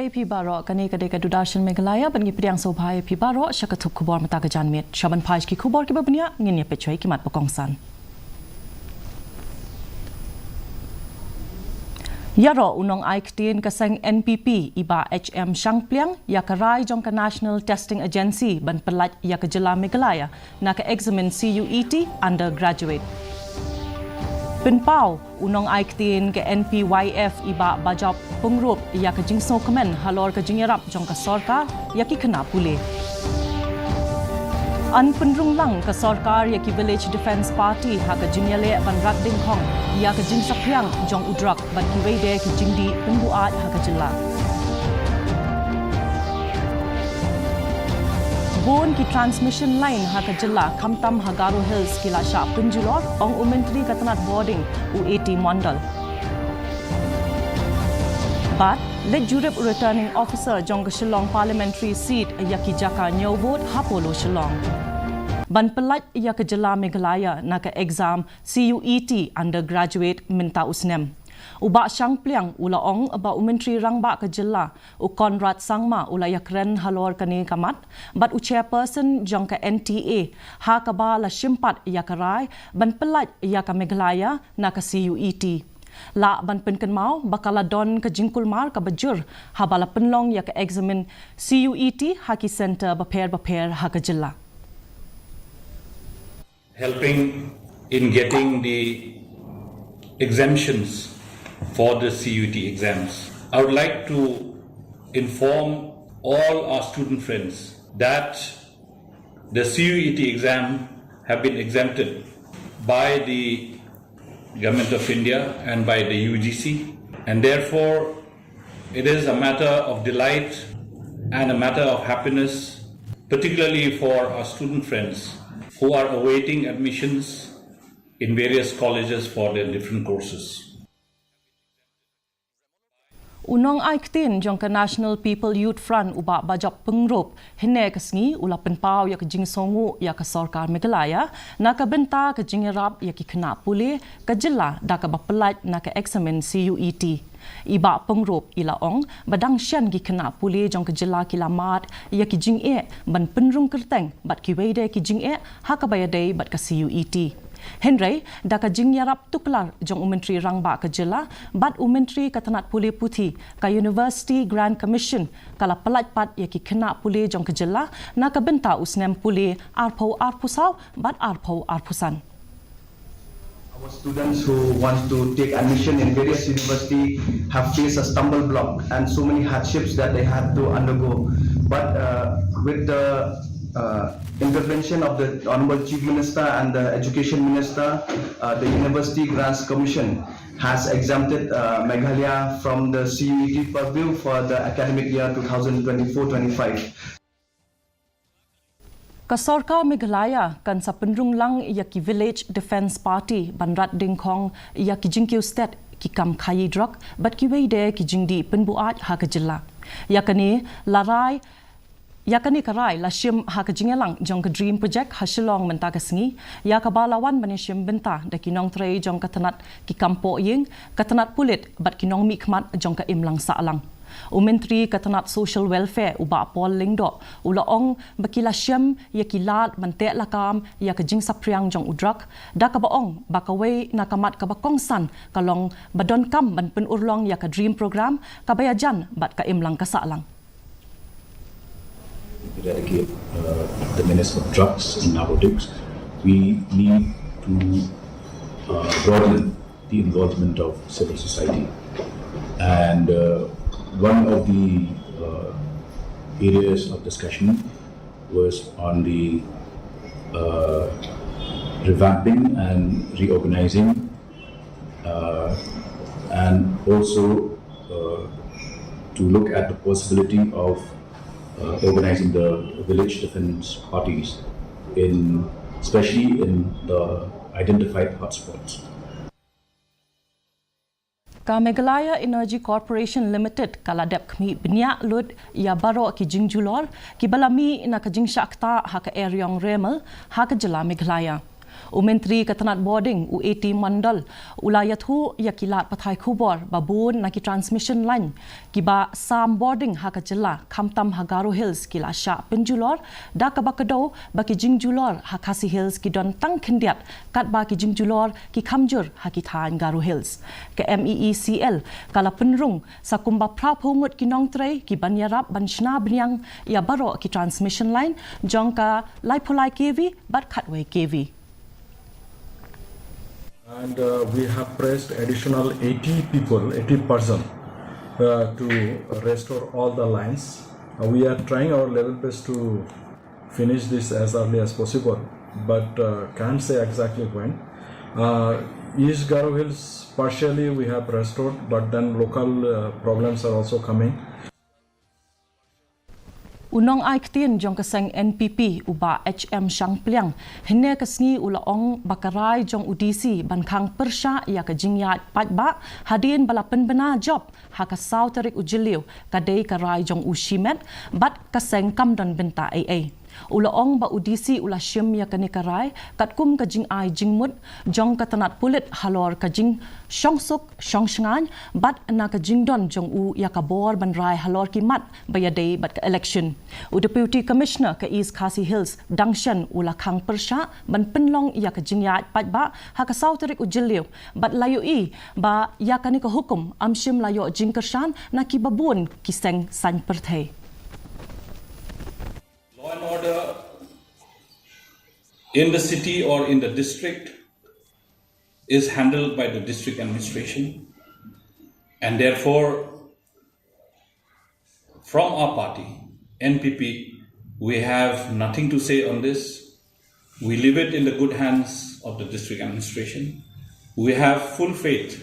Malay pi baro kani kadeka dudashan Meghalaya bangi priang sobhai pi baro syakatup kubor mata ke janmit shaban paj ki kubor ki babnya ngin ya pechoi ki mat pokongsan Yaro unong aiktin kasang NPP iba HM Shangpliang ya karai jong ka National Testing Agency ban pelat ya ke jela Meghalaya na ka examen CUET undergraduate Penpau unong aiktin ke NPYF iba bajop pengrup ya ke jingso kemen halor ke jingerap jong ka sarkar ya ki kena pulih. An penrung lang ke sarkar ya ki Village Defence Party ha ke jingyale ban rat ding khong ya ke jing sapriang jong udrak ban ki weide ki jingdi pembuat ha ke jela. Bon ki transmission line ha ka jela Kamtam Hagaro Hills kila sya penjulor ong umentri katanat boarding U80 Mondal. But let jurip returning officer jong ke Shillong parliamentary seat yaki jaka nyobot hapolo Shillong. Ban pelat ya ke jela Meghalaya na ka exam CUET undergraduate minta usnem. Uba Shangpliang ula ong aba umentri rangba ke jela u Konrad Sangma ula yakren halor kani kamat but u chairperson jong ka NTA ha ka ba la shimpat yakarai ban pelat ya ka Meghalaya na ka CUET la ban penken mau bakala don ke jingkul mar ka bajur ha bala penlong ya ka examen CUET haki center baper ha ka jela helping in getting the exemptions for the CUET exams. I would like to inform all our student friends that the CUET exam have been exempted by the Government of India and by the UGC, and therefore it is a matter of delight and a matter of happiness, particularly for our student friends who are awaiting admissions in various colleges for their different courses. Unong aiktin jong ka National People Youth Front uba bajak pengrup hine kasngi ula penpau ya ke jing songu ya ke sarkar Meghalaya na ka benta ke jingerap ya ki kena pulih ke jela da ka bapelat na ka examen CUET iba pengrup ila ong badang syan gi kena pulih jong ke jela kilamat ya ki jing ban penrung kerteng bat ki weide ki jing ha ka bayadai bat ka CUET Henry daka jingyarap tuklar jong umentri rangba ke jela bat umentri katanat pulih putih ka University Grand Commission kala pelatpat ya ki kena pulih jong ke jela na ka benta usnem pulih arpau arpusau bat arpau arpusan. Our students who want to take admission in various universities have faced a stumble block and so many hardships that they had to undergo. But with the intervention of the Honorable Chief Minister and the Education Minister, the University Grants Commission has exempted Meghalaya from the CUET purview for the academic year 2024-25. Kasarkar Meghalaya kan sa penrung lang ya ki Village Defence Party banrat dingkong ya ki jingkiu state ki kam khayi drak bat ki weide ki jingdi penbuat ha ka jela ya kani larai ya kani karai la shim ha ka jingelang jong ka dream project ha Shillong menta ka sngi ya ka balawan bani shim benta da kinong trei jong ka tanat ki kampo ying ka tanat pulit bat kinong mi khmat jong ka imlang saalang Umentri katanat social welfare uba pol lingdo ula ong bakila shim ya kilat mante lakam ya ka jing sapriang jong udrak da ka baong bakawe na kamat ka bakongsan kalong badon kam ban pen urlong ya ka dream program ka bayajan bat ka imlang ka saalang eradicate the menace of drugs and narcotics, we need to broaden the involvement of civil society. And one of the areas of discussion was on the revamping and reorganizing and also to look at the possibility of organizing the village defence parties, especially in the identified hotspots. Ka Meghalaya Energy Corporation Limited kaladep kami binyak lud ya baro ki jingjulor ki balami na ka jingsakta ha ka eryong remel ha ka jela Meghalaya. Menteri Ketenat Boarding UAT Mandal ulayathu yakilat pathai khubor babun naki transmission line kiba Assam boarding hakajela kamtam Hagaro Hills kila sya penjulor da kabakado baki jingjulor Khasi Hills ki don tang kendiat kat baki jingjulor ki kamjur hakithan Garo Hills ke MEECL kala penrung sakumba prapungut ki nongtrei ki banyarap banshna bnyang ya baro ki transmission line jongka laipolai KV but katway KV. And we have pressed additional 80 people, 80 person to restore all the lines. We are trying our level best to finish this as early as possible, but can't say exactly when. East Garo Hills partially we have restored, but then local problems are also coming. Unong ai ktien jong kaseng NPP uba HM Shangpliang hene kasngi ulaong bakarai jong UDC bankang persya ya ka jingyat patba hadin balapen bena job ha ka sauterik ujiliu kadai karai jong ushimet bat kaseng kamdon benta AA ulaong ba UDC ula syem ya kanikarai katkum ka jing ai jingmut jong katanat pulit halor ka jing shongsuk shongsngan bat na ka jingdon jong u ya ka bor banrai halor kimat bayadei bat ka election Deputy Commissioner ke East Khasi Hills Dangshan ula khang persya ban penlong ya ka jingyat patba ha ka sauterik ujiliu bat layu i ba ya kanika hukum amshim layo jingkershan na ki babun kiseng san perthei. Law and order in the city or in the district is handled by the district administration, and therefore from our party, NPP, we have nothing to say on this. We leave it in the good hands of the district administration. We have full faith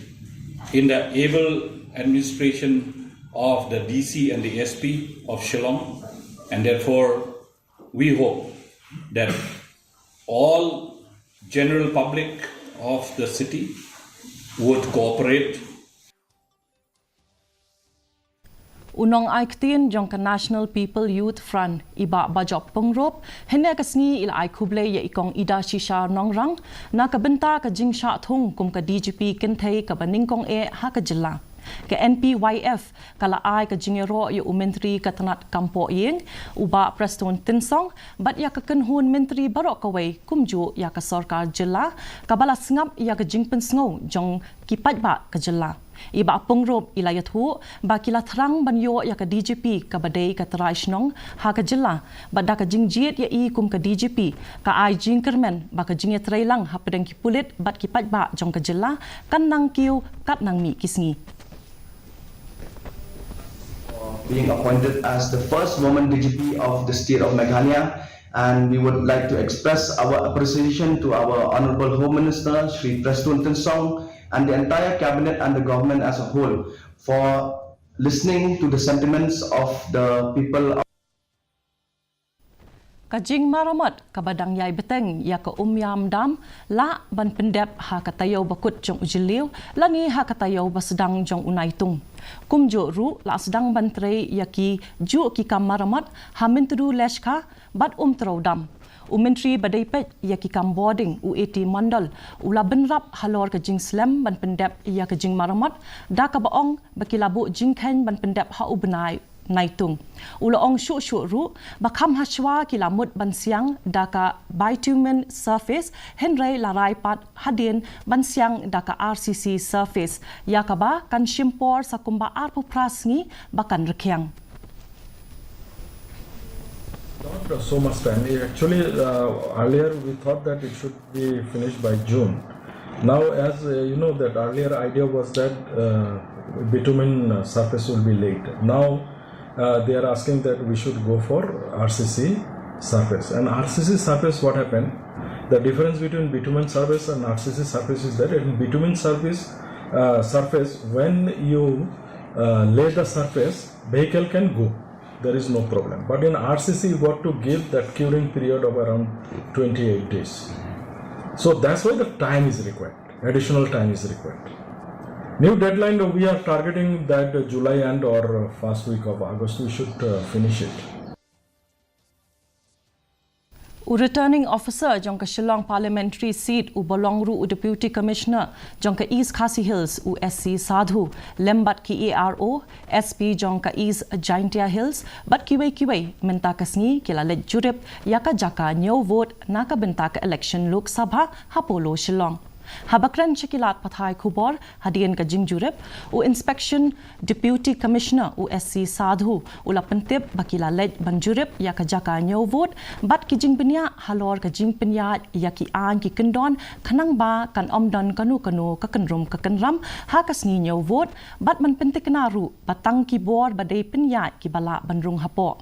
in the able administration of the DC and the SP of Shillong, and therefore we hope that all general public of the city would cooperate. Unong ai ktien jong ka National People Youth Front iba bajop pengrop hene kasngi ila ai khuble ya ikong ida shisha nongrang na ka benta ka jingsha thung kum ka DGP kenthei ka baningkong e ha ka jilla ke NPYF kala ai ka jingero ya Menteri Ketenat Kampo yeng uba Preston Tinsong bat ya ka kenhun menteri barok kawai kumju ya ka sarkar jilla ka bala sngap ya ka jingpen sngo jong kipat ba ka jilla iba pengrop ilayathu ba kila thrang banyo ya ka DGP ka badai ka traishnong ha ka jilla badda ka jingjit ya i kum ka DGP ka ai jingkermen ba ka jingya trailang ha pedang ki pulit bat kipat ba jong ka jilla kan nang kiu kat nang mi kisngi. Being appointed as the first woman DGP of the state of Meghalaya, and we would like to express our appreciation to our Honorable Home Minister Shri Preston Tinsong and the entire cabinet and the government as a whole for listening to the sentiments of the people. Kajing maramat kabadang yai beteng ya ka umyam dam la ban pendep ha katayo bakut jong ujiliu langi ha katayo basedang jong unaitung kumjo ru la sedang bantrei ya ki ju ki kam maramat ha mentru leshka bat trau Menteri badai pet ya ki kam boarding UAT Mandal ula benrap halor ka jing slam ban pendep ya ka jing maramat da ka baong bakilabu jingkhen ban pendep ha ubenai naitung ulaong shu ru bakam hashwa kilamut bansiang daka bitumen surface henry larai pat hadin bansiang daka RCC surface yakaba kan shimpor sakumba arpu prasngi bakan rekyang. Not so much time. Actually, earlier we thought that it should be finished by June. Now, as you know, that earlier idea was that bitumen surface will be laid. Now, they are asking that we should go for RCC surface. And RCC surface, what happened? The difference between bitumen surface and RCC surface is that in bitumen surface, when you lay the surface, vehicle can go. There is no problem. But in RCC, you got to give that curing period of around 28 days. So that's why the time is required. Additional time is required. New deadline, we are targeting that July end or first week of August, we should finish it. Returning officer jongka Shillong parliamentary seat u Bolongru u deputy commissioner jongka East Khasi Hills u SC Sadhu lembat ki ARO SP jongka East Jaintia Hills but kiwei minta kasngi kila let jurip yaka jaka new vote naka benta election Lok Sabha hapolo Shillong. Habakran Shakilat Pathai Kubor hadian ka Jingjurep u inspection deputy commissioner u SC Sadhu ula pentip bakila lej banjurep ya ka jaka new vote bat ki jingbenya halor ka jingpenya ya ki an ki kendon khanang ba kan omdon kanu ka kenrum ka kenram ha kasngi new vote bat man pentik naru batang ki bor badai penya ki bala banrung hapo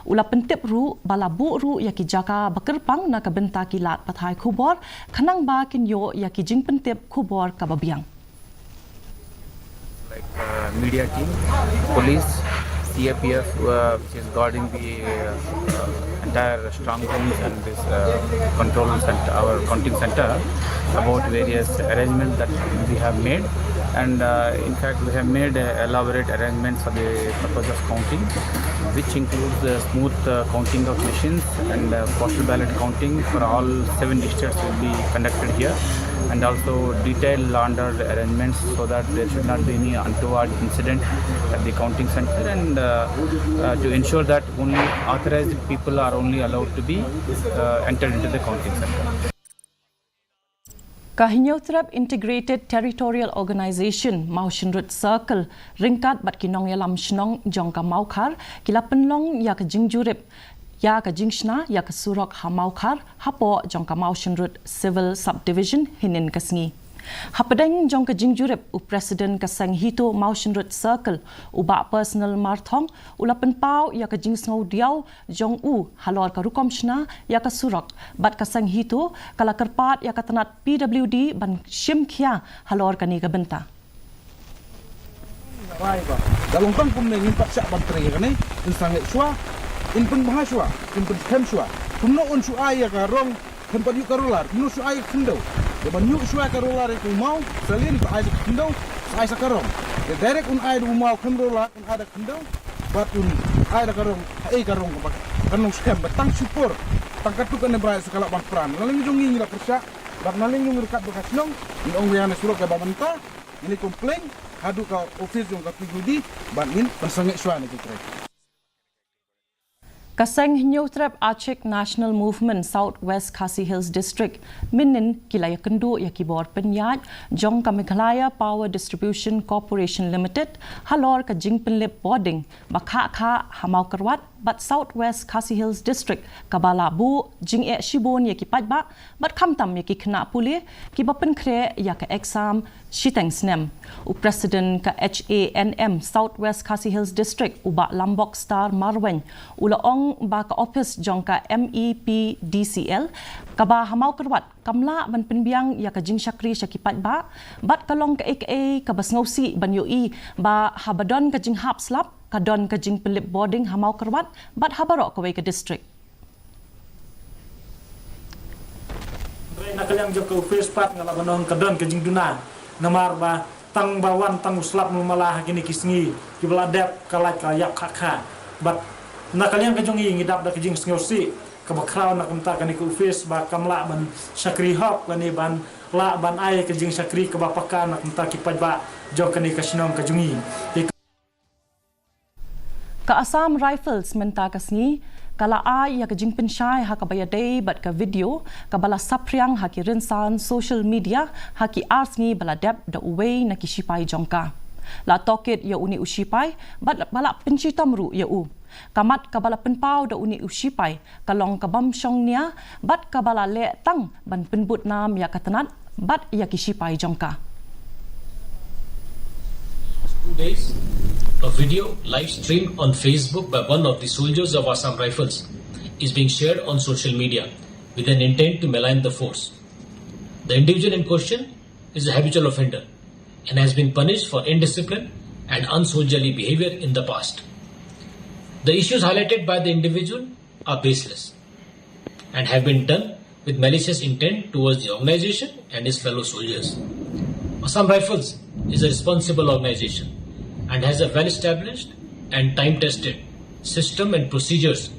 ula pentip ru bala bu ru ya ki jaka bakerpang na ka benta kilat pathai khubor khanang ba kin yo ya ki jing pentip khubor ka babiang like media team, police, CAPF which is guarding the entire strong rooms and this control center, our counting center, about various arrangements that we have made. And in fact, we have made elaborate arrangements for the purpose of counting, which includes the smooth counting of machines and postal ballot counting for all 7 districts will be conducted here, and also detailed law and order arrangements so that there should not be any untoward incident at the counting center, and to ensure that only authorized people are only allowed to be entered into the counting center. Kahinyotrap Integrated Territorial Organization Maushinrut Circle ringkat bat kinong yalam shnong jongka maukar kila penlong ya ka jingjurip ya ka jingshna ya ka surok ha maukar hapo jongka Maushinrut Civil Subdivision hinin kasngi hapadeng jongka jingjurip u president ka sanghito Maushinrut Circle u ba personal marthong ulapen pau ya ka jingsngau diau jong u halor ka rukomshna ya ka surok bat ka sanghito kala kerpat ya ka tanat PWD ban shimkhia halor ka ni ka benta dalong tang pum ne ngin paksa bantre ni insang swa in pun bahaswa in pun kemswa pumno on su aya ka rong tempat yuk karolar no su aya khndo de ban yuk su aya karolar ku mau salin ka aya khndo aya sakarong de direct un aya du mau khndrola un ada khndo batun aya karong ai karong ka kanong scam batang support tangkatu kan bra sekala bang pran naling jungi ngira persa bak naling yung rekat bekasnong ni ong yana surat ka babanta ini komplain hadu ka office yung ka pigudi banin persangit swa ni kitre Kaseng Hinyotrap Achik National Movement Southwest Khasi Hills District minin kilaya kendu ya kibor penyat jong ka Meghalaya Power Distribution Corporation Limited halor ka jingpenlip boarding bakha kha hamau kerwat but Southwest Khasi Hills District kabala bu jing e shibon ya ki patba but khamtam ya ki khna puli ki bapen khre ya ka exam shiteng snem u president ka HANM Southwest Khasi Hills District uba Lambok Star Marwen ula ong ba ka office jong ka MEPDCL kaba hamau kerwat kamla ban penbiang ya ka jing shakri shakipat ba bat kalong ka aka ka basngausi ban yoi ba habadon ka jing hap slap kadon ka jing pelip boarding hamau kerwat bat habarok ka district nak yang joko face part ngala banong kadon ka jing duna namar ba tang bawan tang slap malah kini kisngi kibla dep kalak kayak khakha bat nakalian ka jongi ngidap da ka jing sngosi ka bakraw nak umta ka ni ku face ba kamla ban sakri hop kani ban la ban ai ka jing sakri ka bapakan nak umta ki pajba jok kani ka sinong ka jongi ka Assam Rifles menta kasngi kala ai ya ka jing penshai ha ka bayadei bat ka video ka bala sapriang ha ki rinsan social media ha ki arsngi bala dep da uwei na ki shipai jongka la toket ya uni ushipai bat bala penchitamru ya u kamat kabala penpau da uni ushipai kalong kabam shongnia bat kabala le tang ban penbut nam ya katanat bat ya ki shipai jongka 2 days a video live streamed on Facebook by one of the soldiers of Assam Rifles is being shared on social media with an intent to malign the force. The individual in question is a habitual offender and has been punished for indiscipline and unsoldierly behavior in the past. The issues highlighted by the individual are baseless and have been done with malicious intent towards the organization and its fellow soldiers. Assam Rifles is a responsible organization and has a well-established and time-tested system and procedures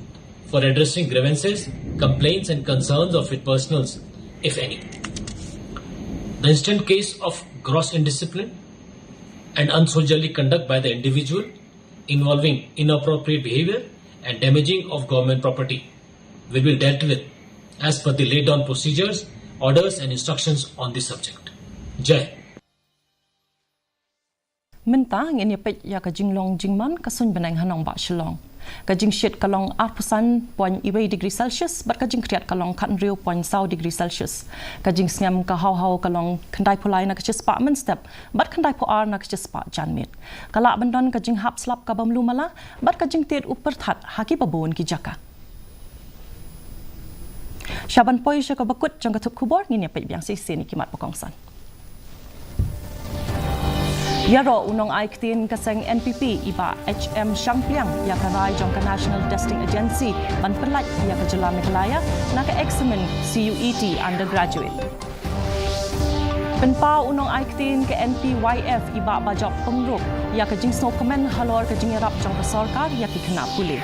for addressing grievances, complaints and concerns of its personals, if any. The instant case of gross indiscipline and unsoldierly conduct by the individual involving inappropriate behavior and damaging of government property will be dealt with as per the laid down procedures, orders and instructions on this subject. Jai. Minta ngin yapet ya ka jinglong jingman kasun benang hanong ba shilong. Ka jing shit kalong 8.2 degree Celsius bat ka jing kriat kalong kan riu 0.1 degree Celsius. Ka jing sngam ka hau kalong kandai pulai na ka cispa men step bat kandai po ar na ka cispa janmit. Kala bandon ka jing hap slap ka bamlu mala bat ka jing tet upper that haki babon ki jaka. Syaban poi sya ka bakut jang ka thup khubor ngin yapet biang si ni kimat pakongsan. Yaro unong aiktin kaseng NPP iba HM Shangpliang ya karai jong ka National Testing Agency ban pelat ya ka Jela Meghalaya na ka examen CUET undergraduate. Penpa unong aiktin ke NPYF iba bajok pengruk ya ka jing snow komen halor ka jing yarap jong ka sarkar ya ki kena pulih.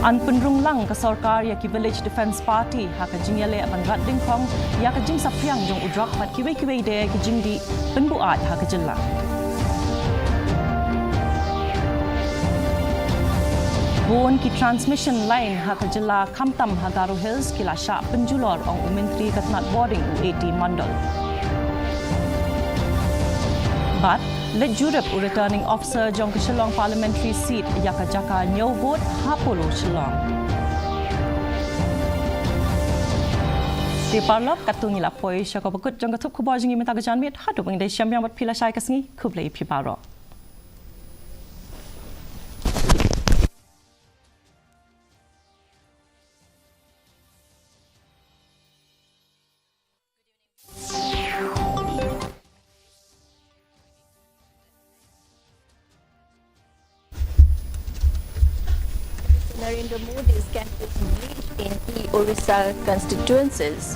An penrung lang ka sarkar ya ki Village Defence Party ha ka jing yale ban rat ding khong ya ka jing sapyang jong udrak pat kiwe de ki jing di penbuat ha ka jella. Bon ki transmission line ha ka jella Kamtam ha Garo Hills kila sya penjulor ong umentri katnat boarding U80 Mandal. But let Jurep returning officer jong Shillong parliamentary seat yaka jaka nyo vote hapolo Shillong. Di parlop katung ila poi syaka bakut jong katup kubor jingi meta gajanmit hadu bang dai syamyang bat pila syai kasngi kublai pi paro. Narendra Modi's campaign reached in Orissa constituencies.